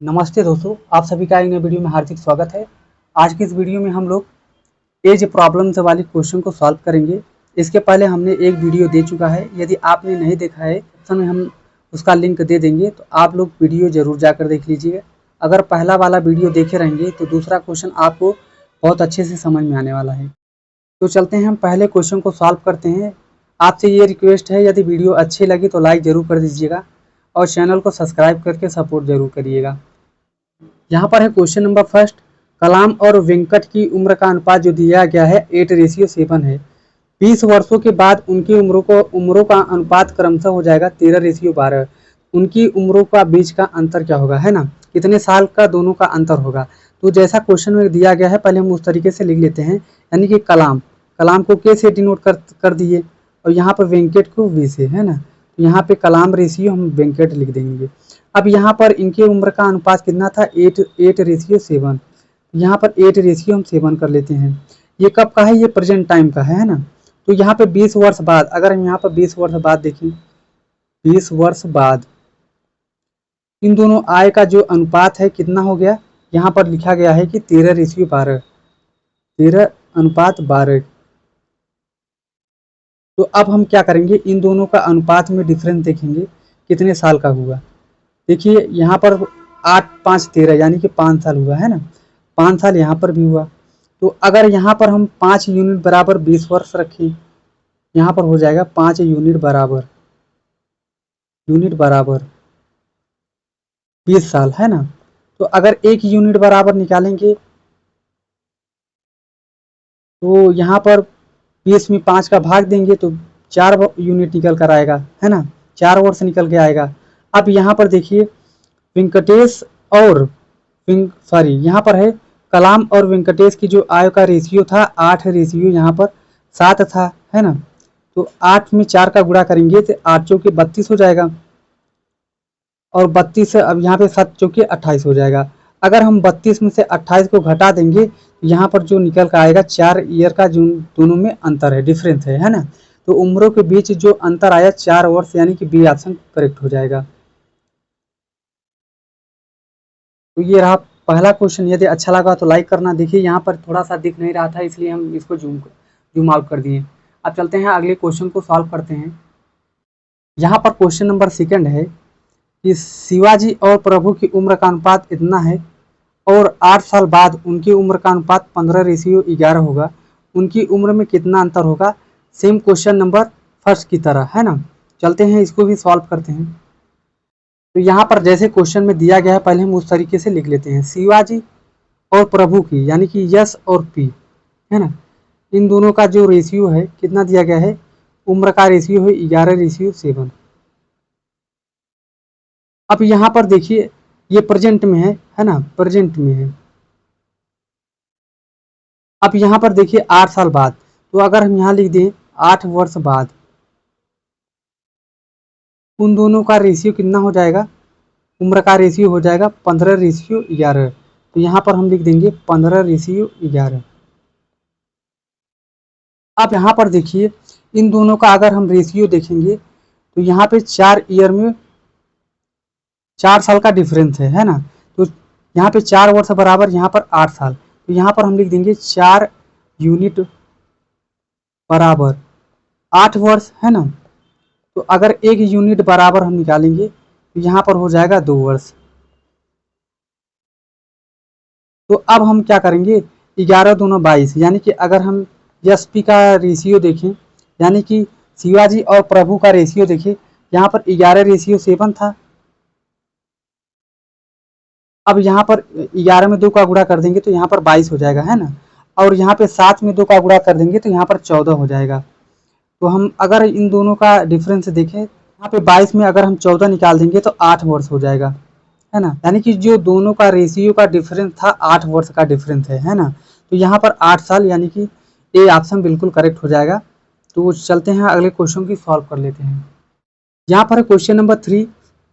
नमस्ते दोस्तों, आप सभी का एक नए वीडियो में हार्दिक स्वागत है। आज की इस वीडियो में हम लोग एज प्रॉब्लम से वाली क्वेश्चन को सॉल्व करेंगे। इसके पहले हमने एक वीडियो दे चुका है, यदि आपने नहीं देखा है ऑप्शन में हम उसका लिंक दे देंगे, तो आप लोग वीडियो ज़रूर जाकर देख लीजिएगा। अगर पहला वाला वीडियो देखे रहेंगे तो दूसरा क्वेश्चन आपको बहुत अच्छे से समझ में आने वाला है। तो चलते हैं, हम पहले क्वेश्चन को सॉल्व करते हैं। आपसे ये रिक्वेस्ट है, यदि वीडियो अच्छी लगी तो लाइक ज़रूर कर दीजिएगा और चैनल को सब्सक्राइब करके सपोर्ट ज़रूर करिएगा। यहाँ पर है क्वेश्चन नंबर फर्स्ट। कलाम और वेंकट की उम्र का अनुपात जो दिया गया है 8:7 है। 20 वर्षों के बाद उनकी उम्रों का अनुपात क्रमशः हो जाएगा 13:12। उनकी उम्रों का बीच का अंतर क्या होगा, है ना, कितने साल का दोनों का अंतर होगा। तो जैसा क्वेश्चन में दिया गया है, पहले हम उस तरीके से लिख लेते हैं। यानी कि कलाम कलाम को के से डिनोट कर दिए और यहाँ पर वेंकट को वी से, है ना। तो यहाँ पे कलाम रेशियो हम वेंकट लिख देंगे। अब यहाँ पर इनकी उम्र का अनुपात कितना था, 8:7। यहाँ पर 8:7 कर लेते हैं। ये कब का है, ये प्रेजेंट टाइम का है ना। तो यहाँ पे 20 वर्ष बाद, अगर हम यहाँ पर 20 वर्ष बाद देखें, 20 वर्ष बाद इन दोनों आय का जो अनुपात है कितना हो गया, यहाँ पर लिखा गया है कि 13:12, 13:12। तो अब हम क्या करेंगे, इन दोनों का अनुपात में डिफरेंस देखेंगे कितने साल का हुआ। देखिए यहाँ पर 8 5 13 यानी कि 5 साल हुआ, है ना। 5 साल यहाँ पर भी हुआ। तो अगर यहाँ पर हम 5 यूनिट बराबर 20 वर्ष रखें, यहाँ पर हो जाएगा 5 यूनिट बराबर 20 साल, है ना। तो अगर 1 यूनिट बराबर निकालेंगे तो यहाँ पर 20 में 5 का भाग देंगे तो 4 यूनिट निकल कर आएगा, है ना, 4 वर्ष निकल के आएगा। अब यहाँ पर देखिए वेंकटेश और यहाँ पर है कलाम और वेंकटेश की जो आय का रेशियो था 8:, यहाँ पर 7 था, है ना। तो 8 में 4 का गुणा करेंगे तो 8 चौके 32 हो जाएगा और 32 अब यहाँ पे 7 चौके 28 हो जाएगा। अगर हम 32 में से 28 को घटा देंगे तो यहाँ पर जो निकल कर आएगा 4 ईयर का जो दोनों में अंतर है, डिफरेंस है ना। तो उम्रों के बीच जो अंतर आया 4 वर्ष, यानी कि बी ऑप्शन करेक्ट हो जाएगा। तो ये रहा पहला क्वेश्चन। यदि अच्छा लगा तो लाइक करना। देखिए यहाँ पर थोड़ा सा दिख नहीं रहा था, इसलिए हम इसको जूम आउट कर दिए। अब चलते हैं अगले क्वेश्चन को सॉल्व करते हैं। यहाँ पर क्वेश्चन नंबर सेकंड है कि शिवाजी और प्रभु की उम्र का अनुपात इतना है और 8 साल बाद उनकी उम्र का अनुपात 15:11 होगा। उनकी उम्र में कितना अंतर होगा। सेम क्वेश्चन नंबर फर्स्ट की तरह, है ना। चलते हैं इसको भी सॉल्व करते हैं। तो यहाँ पर जैसे क्वेश्चन में दिया गया है, पहले हम उस तरीके से लिख लेते हैं। शिवाजी और प्रभु की, यानी कि यस और पी, है ना, इन दोनों का जो रेशियो है कितना दिया गया है, उम्र का रेशियो है 11:7। अब यहाँ पर देखिए ये प्रेजेंट में है ना, प्रेजेंट में है। अब यहाँ पर देखिए 8 साल बाद, तो अगर हम यहाँ लिख दें 8 वर्ष बाद, उन दोनों का रेशियो कितना हो जाएगा, उम्र का रेशियो हो जाएगा 15:11। तो यहाँ पर हम लिख देंगे 15:11। अब यहाँ पर देखिए इन दोनों का अगर हम रेशियो देखेंगे तो यहाँ पे 4 ईयर में 4 साल का डिफरेंस है ना। तो यहाँ पे 4 वर्ष बराबर यहाँ पर 8 साल, तो यहाँ पर हम लिख देंगे 4 यूनिट बराबर 8 वर्ष, है ना। तो अगर 1 यूनिट बराबर हम निकालेंगे तो यहाँ पर हो जाएगा 2 वर्ष। तो अब हम क्या करेंगे, 11 दूना 22, यानी कि अगर हम एस पी का रेशियो देखें, यानी कि शिवाजी और प्रभु का रेशियो देखें, यहाँ पर 11:7 था। अब यहाँ पर 11 में 2 का गुणा कर देंगे तो यहाँ पर 22 हो जाएगा, है ना। और यहाँ पे 7 में 2 का गुणा कर देंगे तो यहाँ पर 14 हो जाएगा। तो हम अगर इन दोनों का डिफरेंस देखें, यहाँ पे 22 में अगर हम 14 निकाल देंगे तो 8 वर्ष हो जाएगा, है ना। यानी कि जो दोनों का रेशियो का डिफरेंस था 8 वर्ष का डिफरेंस है ना। तो यहाँ पर 8 साल, यानी कि ए ऑप्शन बिल्कुल करेक्ट हो जाएगा। तो चलते हैं अगले क्वेश्चन की सॉल्व कर लेते हैं। यहाँ पर क्वेश्चन नंबर 3,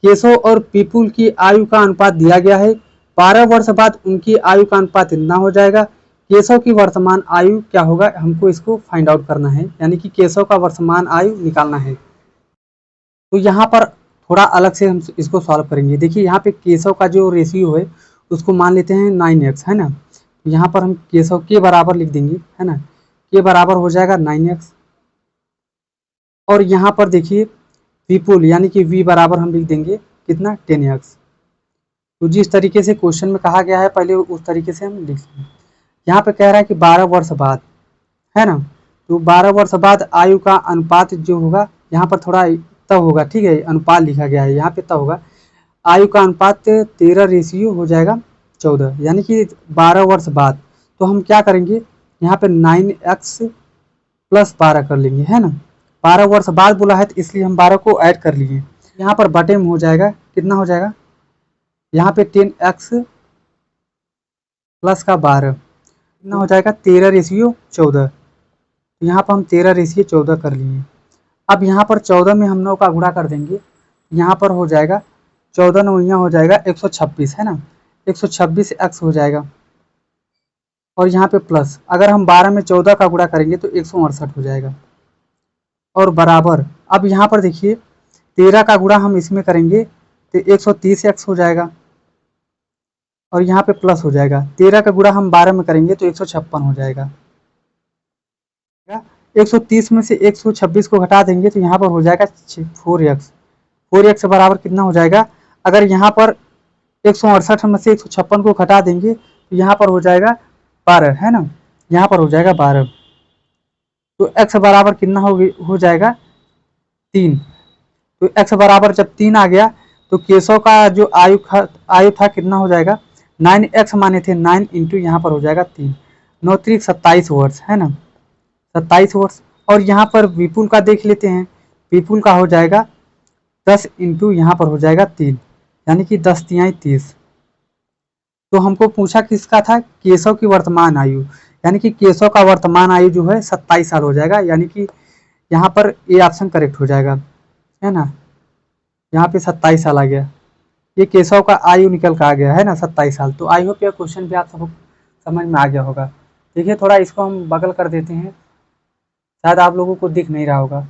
केशव और पीपुल की आयु का अनुपात दिया गया है। 12 वर्ष बाद उनकी आयु का अनुपात इतना हो जाएगा। केशव की वर्तमान आयु क्या होगा, हमको इसको फाइंड आउट करना है, यानी कि केशव का वर्तमान आयु निकालना है। तो यहाँ पर थोड़ा अलग से हम इसको सॉल्व करेंगे। देखिए यहाँ पे केशव का जो रेशियो है उसको मान लेते हैं 9x, है ना। यहाँ पर हम केशव के बराबर लिख देंगे, है ना, के बराबर हो जाएगा 9x। और यहाँ पर देखिए विपुल यानी कि v बराबर हम लिख देंगे कितना 10x। तो जिस तरीके से क्वेश्चन में कहा गया है पहले उस तरीके से हम लिख लेंगे। यहाँ पे कह रहा है कि 12 वर्ष बाद, है ना, तो 12 वर्ष बाद आयु का अनुपात जो होगा यहाँ पर थोड़ा तब होगा, ठीक है, अनुपात लिखा गया है यहाँ पे तब होगा। आयु का अनुपात 13 रेशियो हो जाएगा 14, यानी कि 12 वर्ष बाद। तो हम क्या करेंगे यहाँ पे 9x प्लस 12 कर लेंगे, है ना। 12 वर्ष बाद बोला है तो इसलिए हम 12 को ऐड कर लिए। यहाँ पर बटे में हो जाएगा कितना हो जाएगा, यहाँ पे 10x प्लस का 12 कितना हो जाएगा 13 रेशियो 14। यहाँ पर हम 13 रेशियो 14 कर लिए। अब यहाँ पर 14 में हम 9 का गुणा कर देंगे, यहाँ पर हो जाएगा 14 9 हो जाएगा 126, है ना, 126x हो जाएगा। और यहाँ पे प्लस अगर हम 12 में 14 का गुणा करेंगे तो 168 हो जाएगा। और बराबर अब यहाँ पर देखिए 13 का गुणा हम इसमें करेंगे तो 130x हो जाएगा। और यहाँ पे प्लस हो जाएगा 13 का गुणा हम 12 में करेंगे तो 156 हो जाएगा। 130 में से 126 को घटा देंगे तो यहाँ पर हो जाएगा 4x। 4x बराबर कितना हो जाएगा, अगर यहाँ पर 168 में से 156 को घटा देंगे तो यहाँ पर हो जाएगा 12, है ना, यहाँ पर हो जाएगा 12। तो x बराबर कितना हो जाएगा 3। तो x बराबर जब 3 आ गया तो केशव का जो आयु था कितना हो जाएगा 9x माने थे 9 इंटू यहाँ पर हो जाएगा 3, 9 3 27 वर्ष, है ना, 27 वर्ष। और यहाँ पर विपुल का देख लेते हैं, विपुल का हो जाएगा 10 इंटू यहाँ पर हो जाएगा 3, यानी कि 10 तिहाई 30। तो हमको पूछा किसका था, केशव की वर्तमान आयु, यानी कि केशव का वर्तमान आयु जो है 27 साल हो जाएगा, यानी कि यहाँ पर ए ऑप्शन करेक्ट हो जाएगा, है ना। यहाँ पे 27 साल आ गया, ये केशव का आयु निकल कर आ गया, है ना, 27 साल। तो आई होप यह क्वेश्चन भी आप सबको समझ में आ गया होगा। देखिए थोड़ा इसको हम बगल कर देते हैं, शायद आप लोगों को दिख नहीं रहा होगा।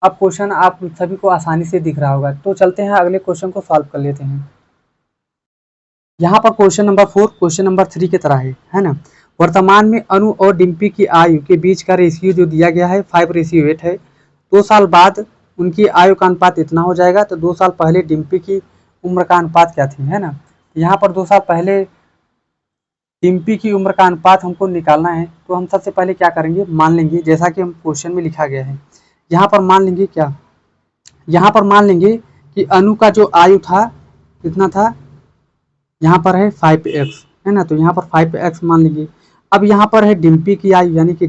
अब क्वेश्चन आप सभी को आसानी से दिख रहा होगा। तो चलते हैं अगले क्वेश्चन को सॉल्व कर लेते हैं। यहाँ पर क्वेश्चन नंबर 4 क्वेश्चन नंबर 3 की तरह है ना। वर्तमान में अनु और डिम्पी की आयु के बीच का रेशियो जो दिया गया है 5:8 है। 2 साल बाद उनकी आयु का अनुपात इतना हो जाएगा। तो 2 साल पहले डिम्पी की उम्र का अनुपात क्या थी, है ना। यहाँ पर 2 साल पहले डिम्पी की उम्र का अनुपात हमको निकालना है। तो हम सबसे पहले क्या करेंगे, मान लेंगे जैसा कि हम क्वेश्चन में लिखा गया है। यहाँ पर मान लेंगे क्या, यहाँ पर मान लेंगे कि अनु का जो आयु था कितना था, यहाँ पर है 5x, है ना। तो यहाँ पर 5x मान लेंगे। अब यहाँ पर है डिम्पी की आयु, यानी कि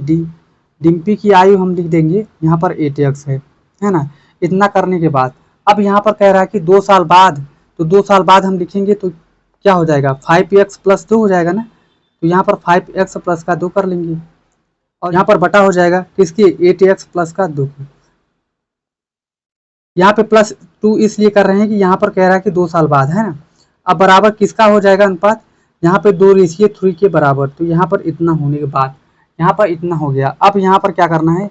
डिम्पी की आयु हम लिख देंगे यहाँ पर 8x है ना। इतना करने के बाद अब यहाँ पर कह रहा है कि 2 साल बाद, तो 2 साल बाद हम लिखेंगे तो क्या हो जाएगा 5x प्लस 2 हो जाएगा ना। तो यहाँ पर 5x प्लस का 2 कर लेंगे और यहाँ पर बटा हो जाएगा किसकी 8x प्लस का 2। यहाँ पे प्लस 2 इसलिए कर रहे हैं कि यहाँ पर कह रहा है कि 2 साल बाद, है ना। अब बराबर किसका हो जाएगा अनुपात, यहाँ पे 2:3 के बराबर। तो यहाँ पर इतना होने के बाद यहाँ पर इतना हो गया। अब यहाँ पर क्या करना है,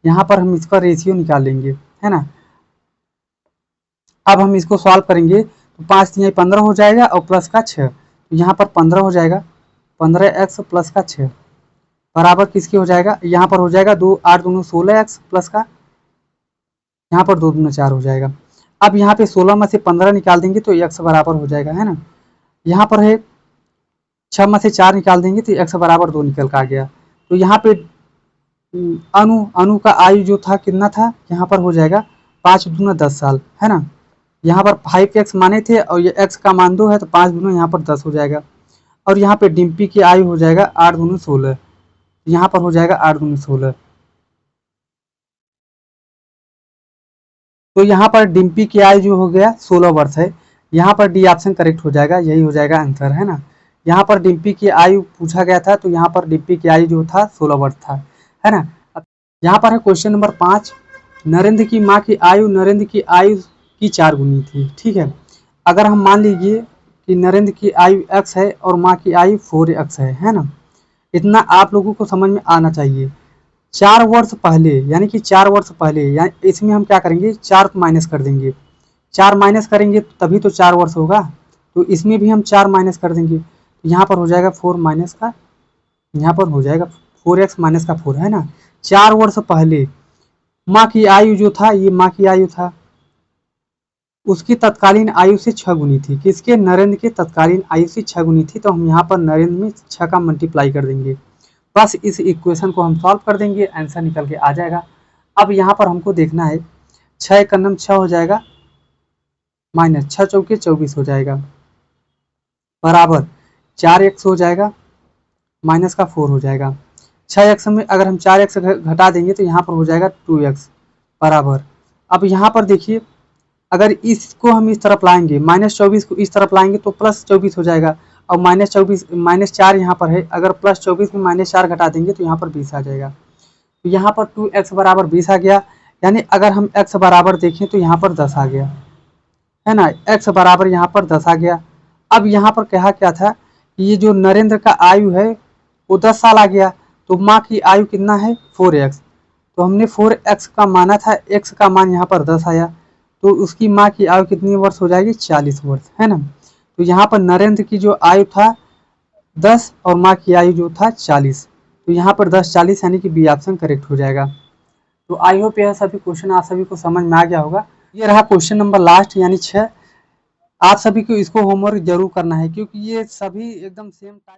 यहाँ पर हम इसका रेशियो निकाल लेंगे, है ना। अब हम इसको सॉल्व करेंगे तो 5 तिहाई 15 हो जाएगा और प्लस का 6। तो यहाँ पर 15 हो जाएगा, 15x प्लस का 6 बराबर किसके हो जाएगा, यहाँ पर हो जाएगा 2 8 दूनी 16x प्लस का, यहाँ पर 2 दूनी 4 हो जाएगा। अब यहाँ पे 16 में से 15 निकाल देंगे तो x बराबर हो जाएगा, है ना। यहाँ पर है 6 में से 4 निकाल देंगे तो x बराबर 2 निकल का आ गया। तो यहाँ पे अनु का आयु जो था कितना था, यहाँ पर हो जाएगा 5 दूना 10 साल, है ना। यहाँ पर 5x माने थे और ये x का मान 2 है तो 5 दूना यहाँ पर 10 हो जाएगा। और यहाँ पे डिम्पी की आयु हो जाएगा 8 दूनी 16, यहाँ पर हो जाएगा 8 दूनी 16। तो यहाँ पर डिम्पी की आयु जो हो गया 16 वर्ष है। यहाँ पर डी ऑप्शन करेक्ट हो जाएगा, यही हो जाएगा आंसर, है ना। यहाँ पर डिम्पी की आयु पूछा गया था तो यहाँ पर डिम्पी की आयु जो था 16 वर्ष था, है ना। यहाँ पर है क्वेश्चन नंबर 5, नरेंद्र की माँ की आयु नरेंद्र की आयु की 4 गुनी थी, ठीक है। अगर हम मान लीजिए कि नरेंद्र की आयु x है और माँ की आयु 4x है ना। इतना आप लोगों को समझ में आना चाहिए। 4 वर्ष पहले, यानी कि 4 वर्ष पहले, यानी इसमें हम क्या करेंगे, 4 माइनस कर देंगे। 4 माइनस करेंगे तभी तो 4 वर्ष होगा, तो इसमें भी हम 4 माइनस कर देंगे। तो यहाँ पर हो जाएगा 4 माइनस का, यहाँ पर हो जाएगा 4x माइनस का 4, है ना। 4 वर्ष पहले माँ की आयु जो था, ये माँ की आयु था, उसकी तत्कालीन आयु से 6 गुनी थी। किसके, नरेंद्र के तत्कालीन आयु से 6 गुनी थी। तो हम यहाँ पर नरेंद्र में 6 का मल्टीप्लाई कर देंगे, बस इस इक्वेशन को हम सॉल्व कर देंगे, आंसर निकल के आ जाएगा। अब यहाँ पर हमको देखना है, 6 का नम 6 हो जाएगा, माइनस 6 चौके 24 हो जाएगा, बराबर 4x हो जाएगा, माइनस का 4 हो जाएगा। 6x में अगर हम 4x घटा देंगे तो यहाँ पर हो जाएगा 2x, बराबर। अब यहाँ पर देखिए, अगर इसको हम इस तरफ लाएंगे, -24 को इस तरफ लाएंगे तो +24 हो जाएगा, और -4 यहाँ पर है, अगर +24 में -4 घटा देंगे तो यहाँ पर 20 आ जाएगा। तो यहाँ पर 2x बराबर 20 आ गया, यानी अगर हम x बराबर देखें तो यहाँ पर 10 आ गया, है ना। x बराबर यहाँ पर 10 आ गया। अब यहाँ पर कहा क्या था, ये जो नरेंद्र का आयु है वो 10 साल आ गया, तो माँ की आयु कितना है, 4x। तो हमने 4x का माना था, x का मान यहाँ पर 10 आया, तो उसकी माँ की आयु कितनी वर्ष हो जाएगी, 40 वर्ष, है ना। तो यहाँ पर नरेंद्र की जो आयु था 10 और माँ की आयु जो था 40, तो यहाँ पर 10 40 यानी कि बी ऑप्शन करेक्ट हो जाएगा। तो आई होप यह सभी क्वेश्चन आप सभी को समझ में आ गया होगा। ये रहा क्वेश्चन नंबर लास्ट यानी 6। आप सभी को इसको होमवर्क जरूर करना है, क्योंकि ये सभी एकदम सेम टाइप